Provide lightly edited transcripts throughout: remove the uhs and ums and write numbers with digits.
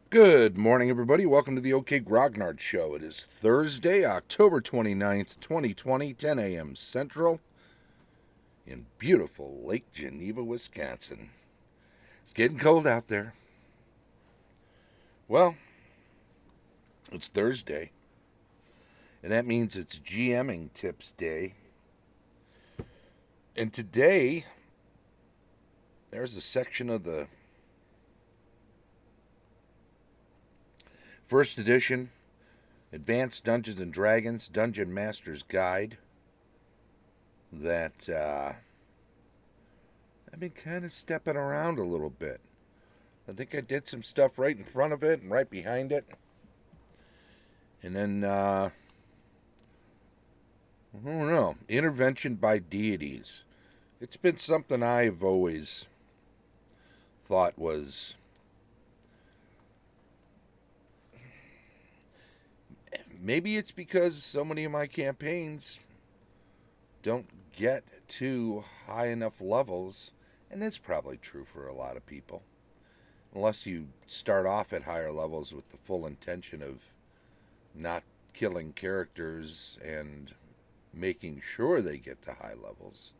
Good morning, everybody. Welcome to the OK Grognard Show. It is Thursday, October 29th, 2020, 10 a.m. Central, in beautiful Lake Geneva, Wisconsin. It's getting cold out there. Well, it's Thursday, and that means it's GMing Tips Day. And today, there's a section of the first edition Advanced Dungeons and Dragons Dungeon Master's Guide that I've been kind of stepping around a little bit. I think I did some stuff right in front of it and right behind it. And then, I don't know, intervention by deities. It's been something I've always thought was maybe it's because so many of my campaigns don't get to high enough levels, and that's probably true for a lot of people. Unless you start off at higher levels with the full intention of not killing characters and making sure they get to high levels.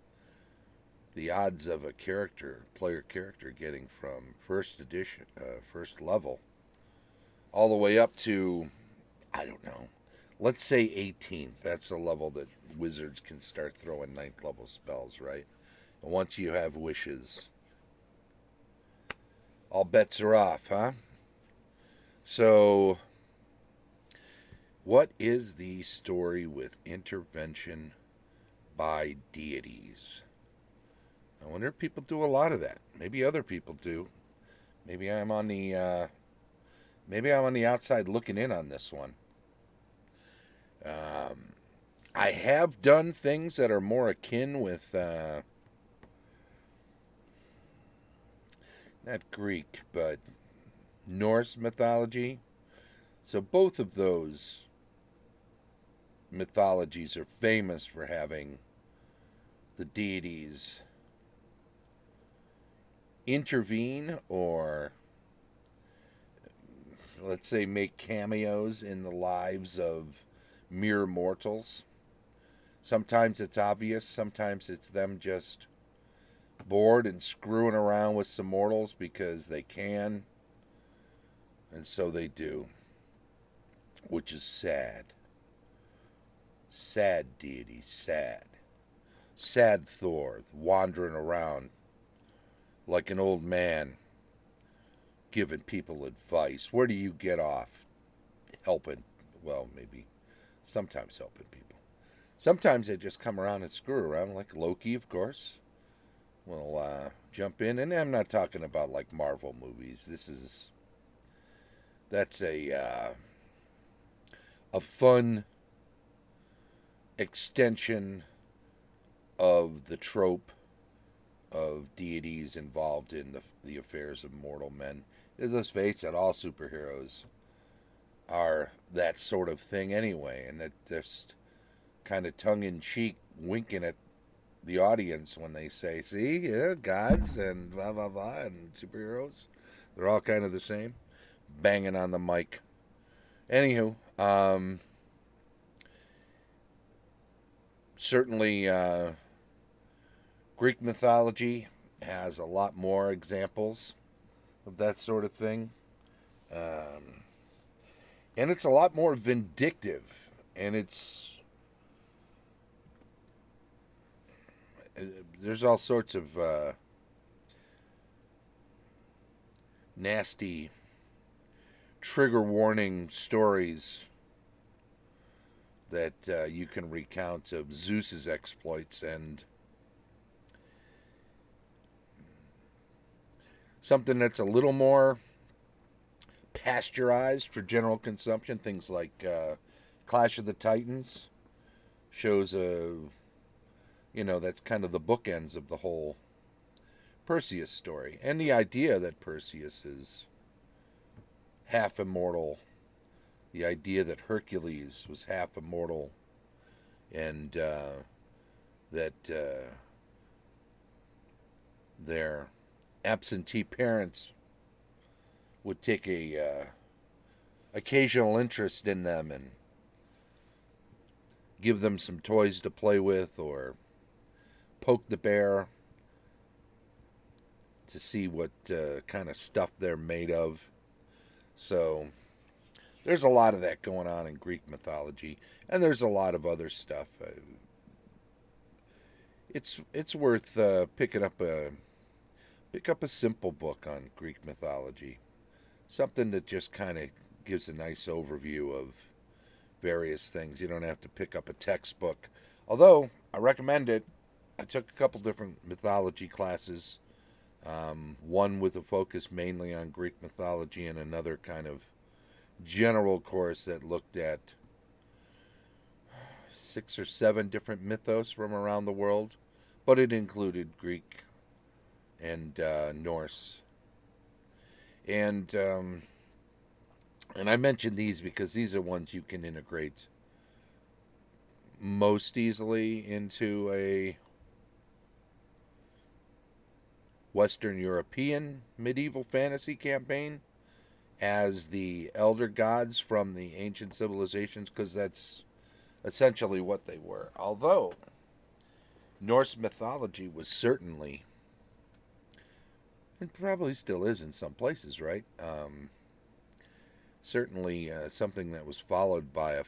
The odds of a player character, getting from first level, all the way up to, I don't know, let's say 18th. That's the level that wizards can start throwing ninth level spells, right? And once you have wishes, all bets are off, huh? So, what is the story with intervention by deities? I wonder if people do a lot of that. Maybe other people do. Maybe I'm on the maybe I'm on the outside looking in on this one. Um, I have done things that are more akin with not Greek but Norse mythology. So both of those mythologies are famous for having the deities intervene or, let's say, make cameos in the lives of mere mortals. Sometimes it's obvious, sometimes it's them just bored and screwing around with some mortals because they can, and so they do, which is sad. Sad deity, sad. Sad Thor wandering around like an old man giving people advice. Where do you get off helping? Well, maybe sometimes helping people. Sometimes they just come around and screw around, like Loki, of course. We'll jump in, and I'm not talking about like Marvel movies. That's a fun extension of the trope of deities involved in the affairs of mortal men. Let's face it, all superheroes are that sort of thing anyway, and that just kind of tongue in cheek winking at the audience when they say, "See, yeah, gods and blah blah blah and superheroes, they're all kind of the same." Banging on the mic. Anywho, certainly Greek mythology has a lot more examples of that sort of thing, um, and it's a lot more vindictive, and there's all sorts of nasty trigger warning stories that you can recount of Zeus's exploits, and something that's a little more pasteurized for general consumption. Things like Clash of the Titans shows that's kind of the bookends of the whole Perseus story, and the idea that Perseus is half immortal, the idea that Hercules was half immortal, and that their absentee parents would take a occasional interest in them and give them some toys to play with or poke the bear to see what kind of stuff they're made of. So there's a lot of that going on in Greek mythology, and there's a lot of other stuff. It's worth picking up a simple book on Greek mythology, something that just kind of gives a nice overview of various things. You don't have to pick up a textbook, although I recommend it. I took a couple different mythology classes, one with a focus mainly on Greek mythology, and another kind of general course that looked at 6 or 7 different mythos from around the world, but it included Greek and Norse. And I mention these because these are ones you can integrate most easily into a Western European medieval fantasy campaign as the elder gods from the ancient civilizations, because that's essentially what they were. Although Norse mythology was certainly, and probably still is in some places, right? Certainly something that was followed by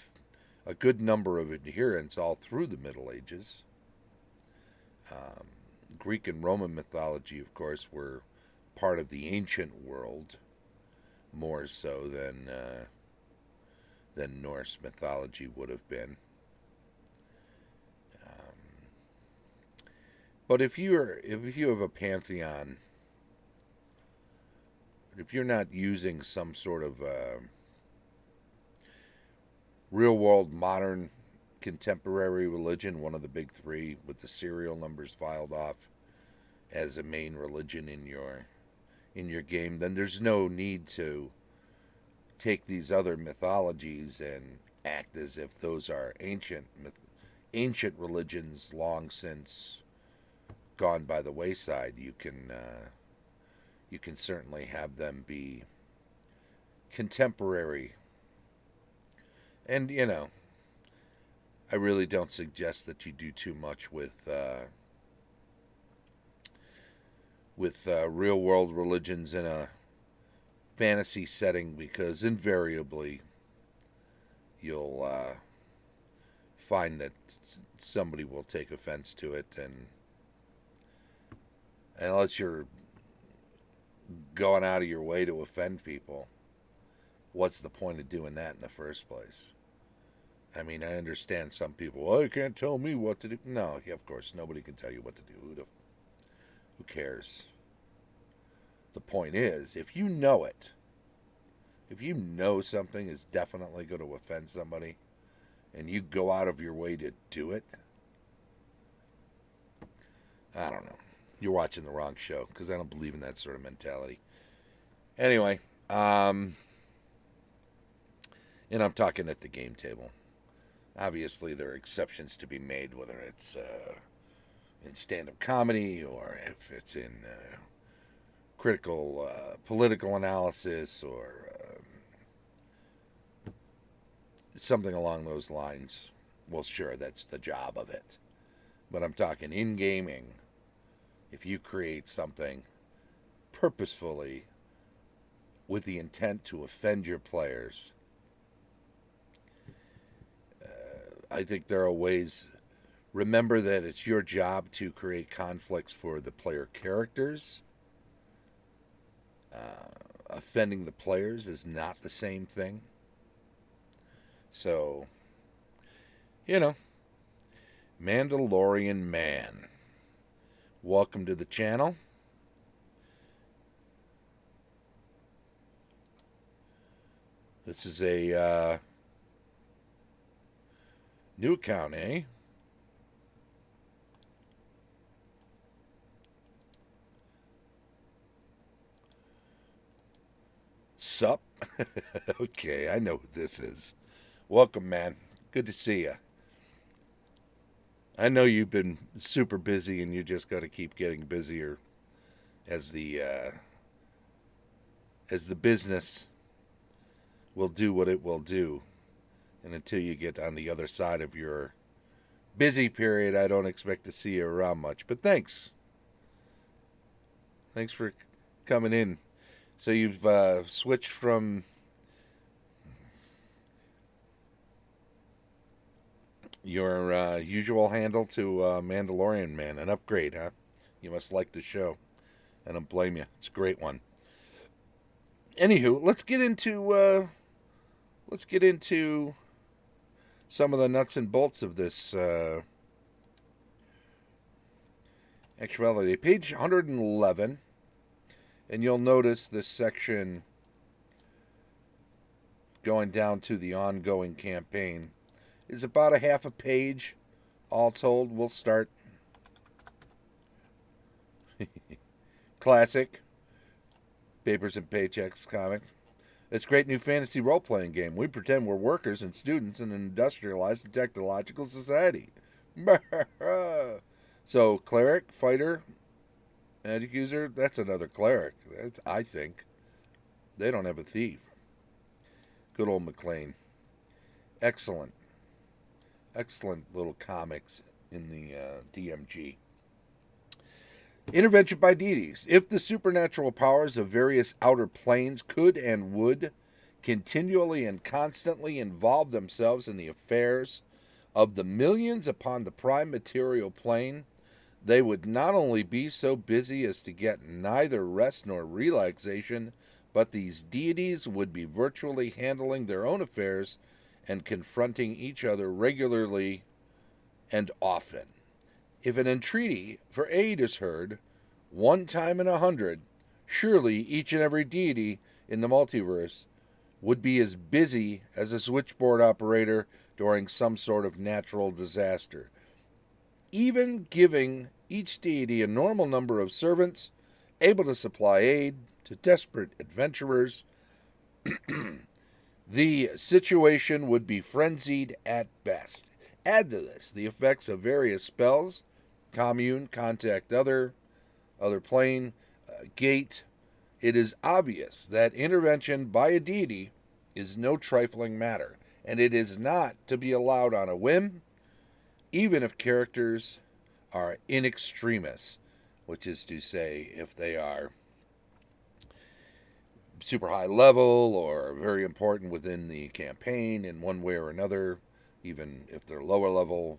a good number of adherents all through the Middle Ages. Greek and Roman mythology, of course, were part of the ancient world more so than Norse mythology would have been. But if you have a pantheon, if you're not using some sort of real world modern contemporary religion, one of the big three with the serial numbers filed off as a main religion in your game, then there's no need to take these other mythologies and act as if those are ancient religions long since gone by the wayside. You can certainly have them be contemporary. And I really don't suggest that you do too much with real world religions in a fantasy setting, because invariably you'll find that somebody will take offense to it, and unless you're going out of your way to offend people, what's the point of doing that in the first place? I mean, I understand some people, well, you can't tell me what to do. No, of course, nobody can tell you what to do. Who cares? The point is, if you know it, if you know something is definitely going to offend somebody, and you go out of your way to do it, I don't know. You're watching the wrong show, because I don't believe in that sort of mentality. Anyway, and I'm talking at the game table. Obviously, there are exceptions to be made, whether it's in stand-up comedy or if it's in critical political analysis or something along those lines. Well, sure, that's the job of it. But I'm talking in gaming. If you create something purposefully with the intent to offend your players, I think there are ways. Remember that it's your job to create conflicts for the player characters. Offending the players is not the same thing. So, Mandalorian Man, welcome to the channel. This is a new account, eh? Sup? Okay, I know who this is. Welcome, man. Good to see you. I know you've been super busy, and you just got to keep getting busier as the business will do what it will do. And until you get on the other side of your busy period, I don't expect to see you around much. But thanks. Thanks for coming in. So you've switched from your usual handle to Mandalorian Man. An upgrade, huh? You must like the show. I don't blame you. It's a great one. Anywho, let's get into some of the nuts and bolts of this actuality. Page 111, and you'll notice this section going down to the ongoing campaign is about a half a page, all told. We'll start. Classic Papers and Paychecks comic. It's a great new fantasy role-playing game. We pretend we're workers and students in an industrialized and technological society. So, cleric, fighter, magic user, that's another cleric, I think. They don't have a thief. Good old McLean. Excellent. Excellent little comics in the DMG. Intervention by deities. If the supernatural powers of various outer planes could and would continually and constantly involve themselves in the affairs of the millions upon the prime material plane, they would not only be so busy as to get neither rest nor relaxation, but these deities would be virtually handling their own affairs and confronting each other regularly and often. If an entreaty for aid is heard, one time in 100, surely each and every deity in the multiverse would be as busy as a switchboard operator during some sort of natural disaster. Even giving each deity a normal number of servants able to supply aid to desperate adventurers, the situation would be frenzied at best. Add to this the effects of various spells, commune, contact other plane, gate. It is obvious that intervention by a deity is no trifling matter, and it is not to be allowed on a whim, even if characters are in extremis, which is to say, if they are super high level or very important within the campaign in one way or another, even if they're lower level.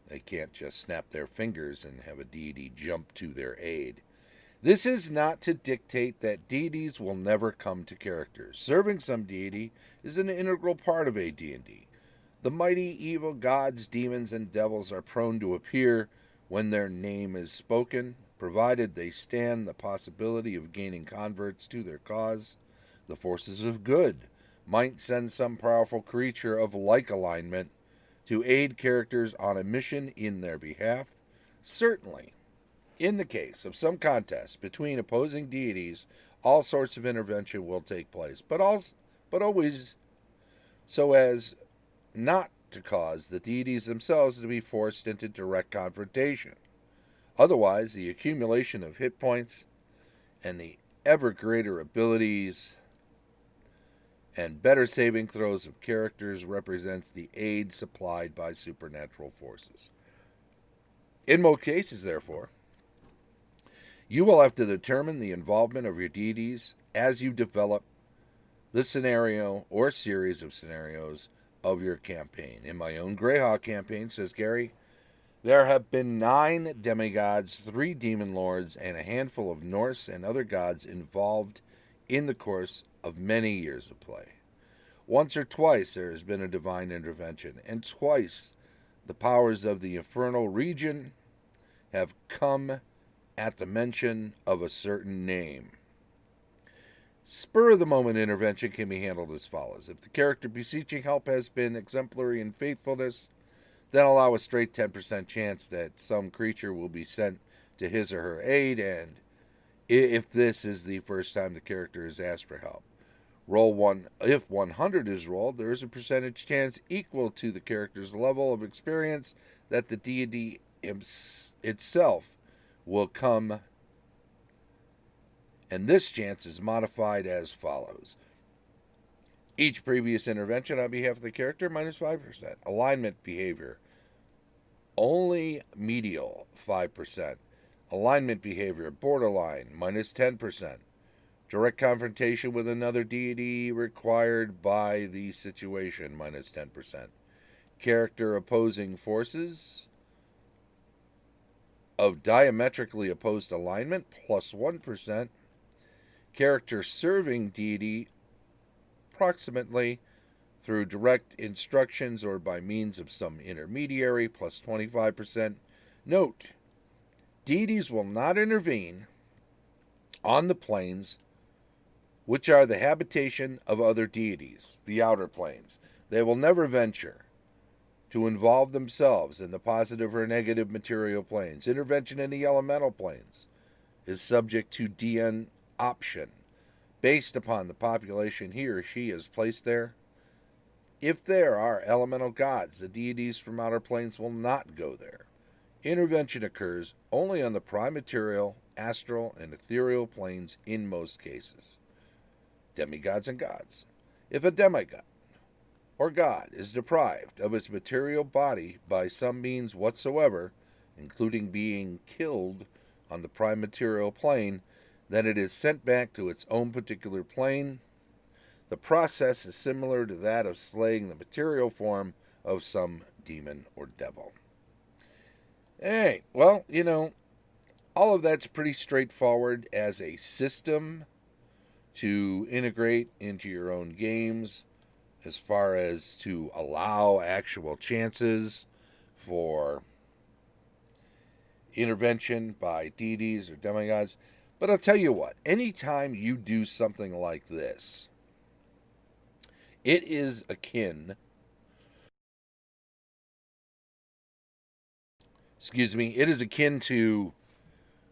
They can't just snap their fingers and have a deity jump to their aid. This is not to dictate that deities will never come to characters. Serving some deity is an integral part of AD&D. The mighty evil gods, demons, and devils are prone to appear when their name is spoken, provided they stand the possibility of gaining converts to their cause. The forces of good might send some powerful creature of like alignment to aid characters on a mission in their behalf. Certainly, in the case of some contest between opposing deities, all sorts of intervention will take place, but always so as not to cause the deities themselves to be forced into direct confrontation. Otherwise, the accumulation of hit points and the ever greater abilities and better saving throws of characters represents the aid supplied by supernatural forces. In most cases, therefore, you will have to determine the involvement of your deities as you develop the scenario or series of scenarios of your campaign. In my own Greyhawk campaign, says Gary, there have been 9 demigods, 3 demon lords, and a handful of Norse and other gods involved in the course of many years of play. Once or twice there has been a divine intervention, and twice the powers of the infernal region have come at the mention of a certain name. Spur-of-the-moment intervention can be handled as follows. If the character beseeching help has been exemplary in faithfulness, then allow a straight 10% chance that some creature will be sent to his or her aid, and if this is the first time the character is asked for help. Roll 1. If 100 is rolled, there is a percentage chance equal to the character's level of experience that the deity itself will come And this chance is modified as follows. Each previous intervention on behalf of the character, minus 5%. Alignment behavior, only medial, 5%. Alignment behavior, borderline, minus 10%. Direct confrontation with another deity required by the situation, minus 10%. Character opposing forces of diametrically opposed alignment, plus 1%. Character serving deity approximately through direct instructions or by means of some intermediary, plus 25%. Note, deities will not intervene on the planes which are the habitation of other deities, the outer planes. They will never venture to involve themselves in the positive or negative material planes. Intervention in the elemental planes is subject to DN option based upon the population he or she is placed there. If there are elemental gods, the deities from outer planes will not go there. Intervention occurs only on the prime material, astral, and ethereal planes in most cases. Demigods and gods. If a demigod or god is deprived of its material body by some means whatsoever, including being killed on the prime material plane, then it is sent back to its own particular plane. The process is similar to that of slaying the material form of some demon or devil. Hey, well, all of that's pretty straightforward as a system to integrate into your own games, as far as to allow actual chances for intervention by deities or demigods. But I'll tell you what, anytime you do something like this, it is akin, it is akin to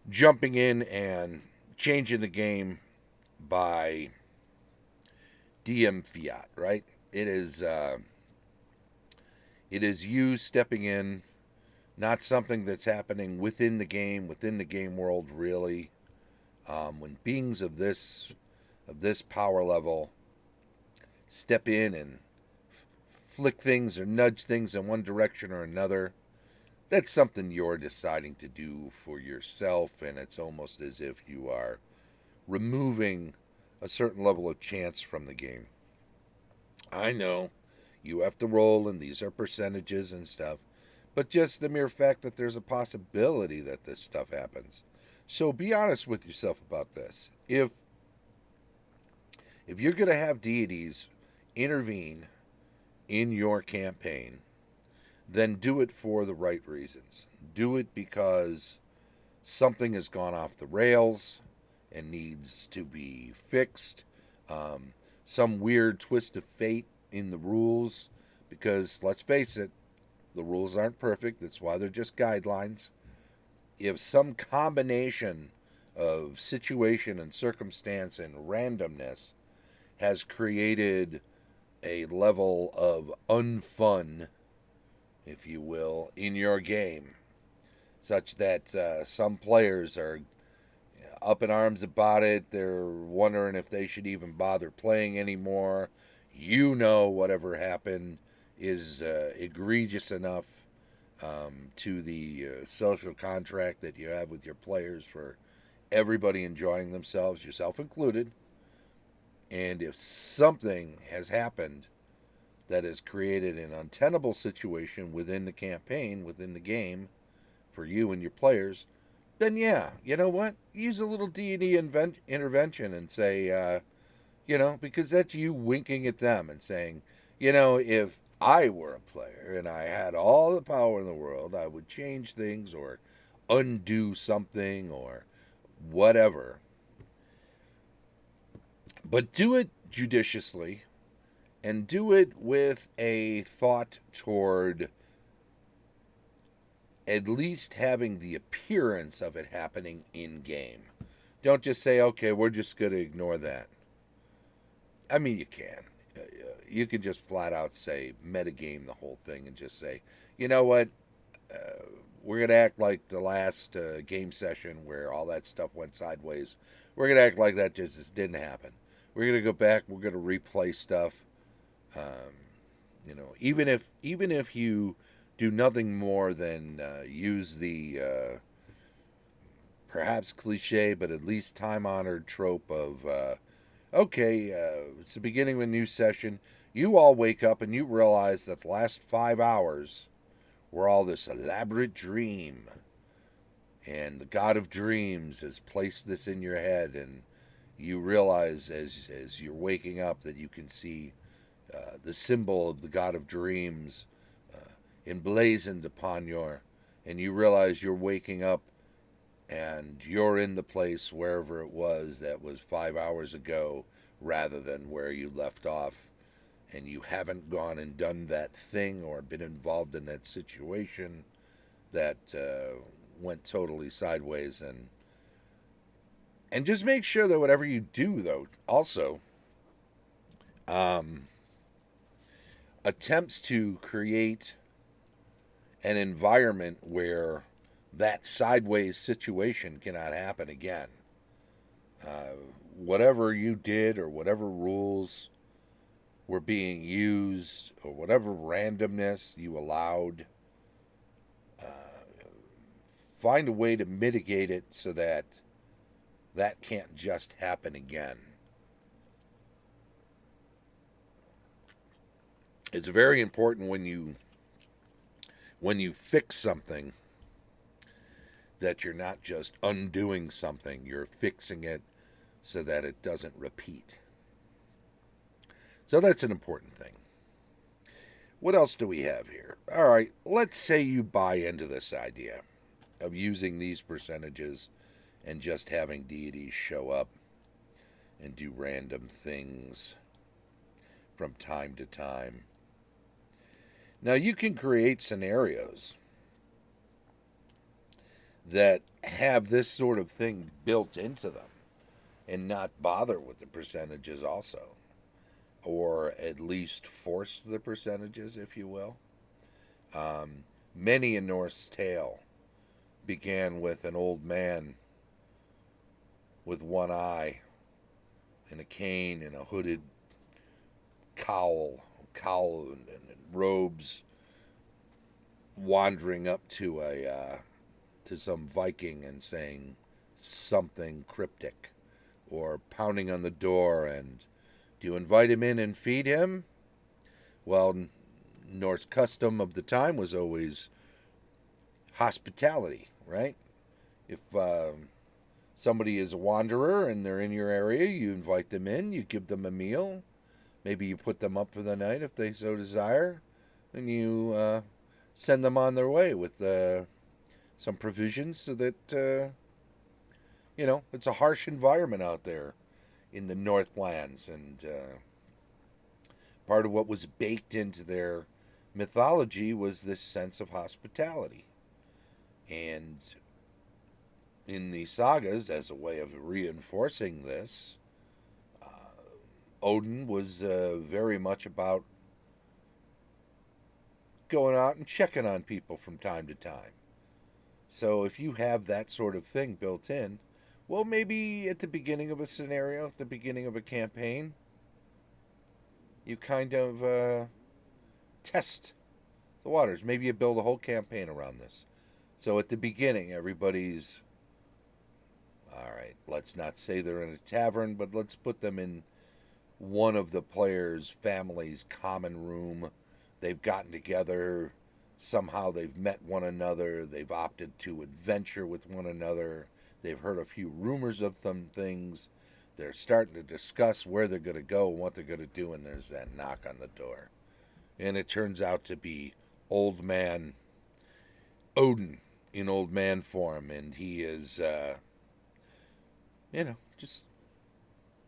jumping in and changing the game by DM fiat, right? It is you stepping in, not something that's happening within the game world, really. When beings of this power level step in and flick things or nudge things in one direction or another, that's something you're deciding to do for yourself, and it's almost as if you are removing a certain level of chance from the game. I know you have to roll, and these are percentages and stuff, but just the mere fact that there's a possibility that this stuff happens. So be honest with yourself about this. If you're going to have deities intervene in your campaign, then do it for the right reasons. Do it because something has gone off the rails and needs to be fixed. Some weird twist of fate in the rules, because let's face it, the rules aren't perfect. That's why they're just guidelines. If some combination of situation and circumstance and randomness has created a level of unfun, if you will, in your game, such that some players are up in arms about it, they're wondering if they should even bother playing anymore. Whatever happened is egregious enough to the social contract that you have with your players for everybody enjoying themselves, yourself included. And if something has happened that has created an untenable situation within the campaign, within the game, for you and your players, then yeah, you know what? Use a little D&D intervention and say, because that's you winking at them and saying, if I were a player and I had all the power in the world, I would change things or undo something or whatever. But do it judiciously and do it with a thought toward at least having the appearance of it happening in game. Don't just say, okay, we're just going to ignore that. I mean, you can. You can just flat out say, metagame the whole thing and just say, you know what? we're going to act like the last game session where all that stuff went sideways. We're going to act like that just didn't happen. We're going to go back. We're going to replay stuff. Um, even if you do nothing more than use the perhaps cliche, but at least time honored trope of okay, it's the beginning of a new session. You all wake up and you realize that the last 5 hours were all this elaborate dream, and the god of dreams has placed this in your head, and you realize as you're waking up that you can see the symbol of the god of dreams emblazoned upon your, and you realize you're waking up and you're in the place wherever it was that was 5 hours ago rather than where you left off, and you haven't gone and done that thing or been involved in that situation that went totally sideways. And just make sure that whatever you do, though, also um, attempts to create an environment where that sideways situation cannot happen again. Whatever you did or whatever rules were being used or whatever randomness you allowed, uh, find a way to mitigate it so that that can't just happen again. It's very important when you fix something that you're not just undoing something, you're fixing it so that it doesn't repeat. So that's an important thing. What else do we have here? All right, let's say you buy into this idea of using these percentages and just having deities show up and do random things from time to time. Now, you can create scenarios that have this sort of thing built into them and not bother with the percentages also, or at least force the percentages, if you will. Many a Norse tale began with an old man with one eye and a cane and a hooded cowl and robes, wandering up to to some Viking and saying something cryptic, or pounding on the door and, do you invite him in and feed him? Well, Norse custom of the time was always hospitality, right? If somebody is a wanderer and they're in your area, you invite them in, you give them a meal. Maybe you put them up for the night if they so desire, and you send them on their way with some provisions so that, it's a harsh environment out there in the Northlands, and part of what was baked into their mythology was this sense of hospitality. And in the sagas, as a way of reinforcing this, Odin was very much about going out and checking on people from time to time. So if you have that sort of thing built in, well, maybe at the beginning of a scenario, at the beginning of a campaign, you kind of test the waters. Maybe you build a whole campaign around this. So at the beginning, everybody's, all right, let's not say they're in a tavern, but let's put them in one of the players' family's common room. They've gotten together. Somehow they've met one another. They've opted to adventure with one another. They've heard a few rumors of some things. They're starting to discuss where they're going to go and what they're going to do, and there's that knock on the door. And it turns out to be Old Man Odin in old man form, and he is, just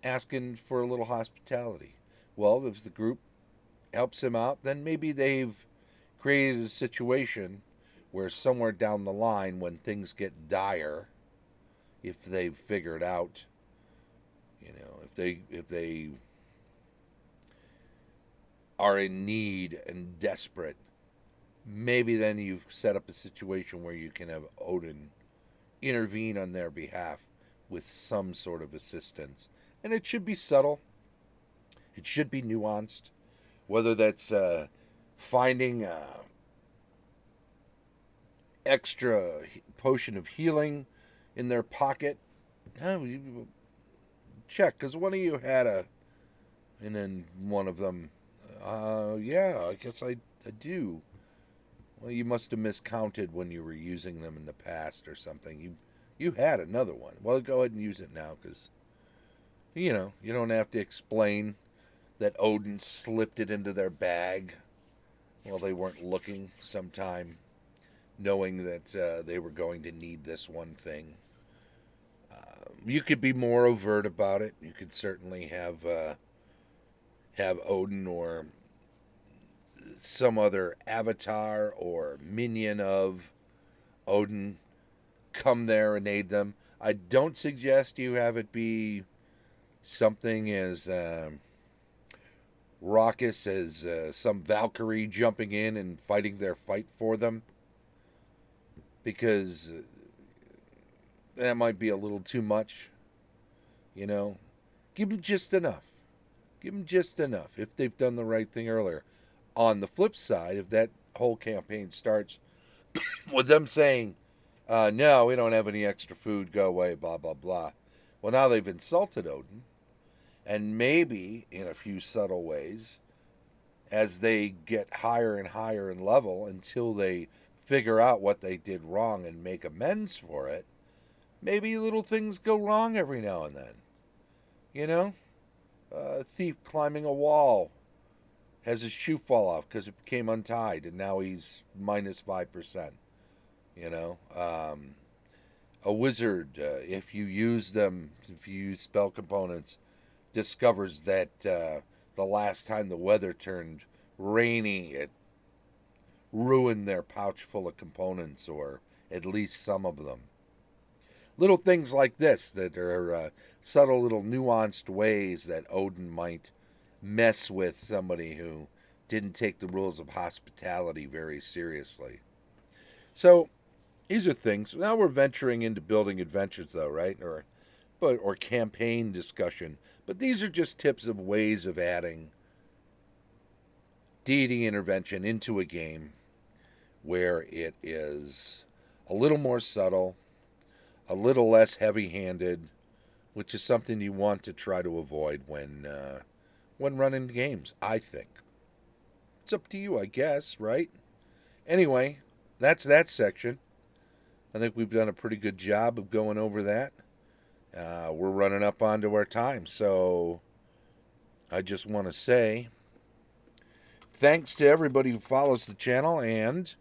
asking for a little hospitality. Well, if the group helps him out, then maybe they've created a situation where somewhere down the line, when things get dire, if they've figured out, if they are in need and desperate, maybe then you've set up a situation where you can have Odin intervene on their behalf with some sort of assistance. And it should be subtle, it should be nuanced, whether that's finding extra potion of healing in their pocket. No, you check, because one of you had a, and then one of them, yeah, I guess I do. Well, you must have miscounted when you were using them in the past or something. You had another one. Well, go ahead and use it now, because you know you don't have to explain that Odin slipped it into their bag while they weren't looking sometime, knowing that they were going to need this one thing. You could be more overt about it. You could certainly have Odin or some other avatar or minion of Odin come there and aid them. I don't suggest you have it be something as raucous as some Valkyrie jumping in and fighting their fight for them, because that might be a little too much. You know, give them just enough. Give them just enough if they've done the right thing earlier. On the flip side, if that whole campaign starts with them saying, no, we don't have any extra food, go away, blah, blah, blah. Well, now they've insulted Odin. And maybe, in a few subtle ways, as they get higher and higher in level until they figure out what they did wrong and make amends for it, maybe little things go wrong every now and then. You know? A thief climbing a wall has his shoe fall off because it became untied, and now he's minus 5%. You know? A wizard, if you use spell components, discovers that the last time the weather turned rainy, it ruined their pouch full of components, or at least some of them. Little things like this that are subtle little nuanced ways that Odin might mess with somebody who didn't take the rules of hospitality very seriously. So these are things. Now we're venturing into building adventures, though, right? Or campaign discussion. But these are just tips of ways of adding deity intervention into a game where it is a little more subtle, a little less heavy-handed, which is something you want to try to avoid when running games, I think. It's up to you, I guess, right? Anyway, that's that section. I think we've done a pretty good job of going over that. We're running up onto our time, so I just want to say thanks to everybody who follows the channel, and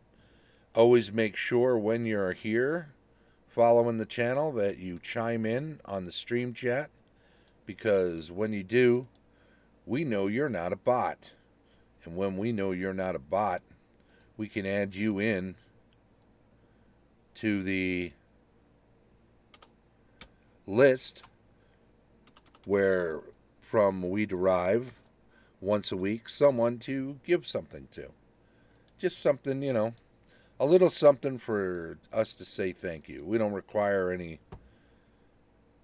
always make sure when you're here following the channel that you chime in on the stream chat, because when you do, we know you're not a bot. And when we know you're not a bot, we can add you in to the list where from we derive once a week someone to give something to. Just something, you know, a little something for us to say thank you. We don't require any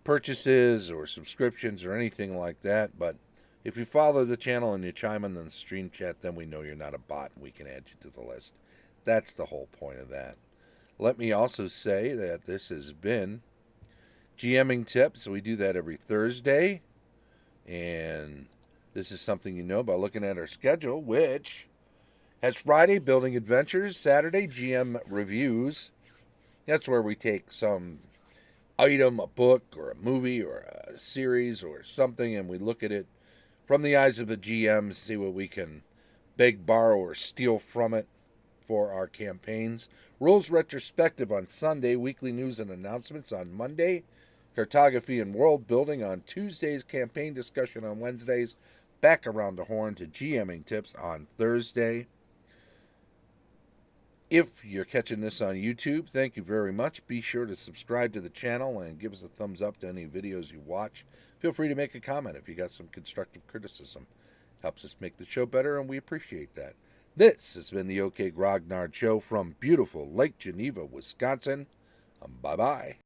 purchases or subscriptions or anything like that, but if you follow the channel and you chime in the stream chat, then we know you're not a bot and we can add you to the list. That's the whole point of that. Let me also say that this has been GMing Tips. We do that every Thursday, and this is something you know by looking at our schedule, which has Friday Building Adventures, Saturday GM Reviews. That's where we take some item, a book or a movie or a series or something, and we look at it from the eyes of the GM, see what we can beg, borrow, or steal from it for our campaigns. Rules retrospective on Sunday, weekly news and announcements on Monday, cartography and world building on Tuesdays, campaign discussion on Wednesdays, back around the horn to GMing tips on Thursday. If you're catching this on YouTube, thank you very much. Be sure to subscribe to the channel and give us a thumbs up to any videos you watch. Feel free to make a comment if you got some constructive criticism. Helps us make the show better, and we appreciate that. This has been the OK Grognard Show from beautiful Lake Geneva, Wisconsin. Bye bye.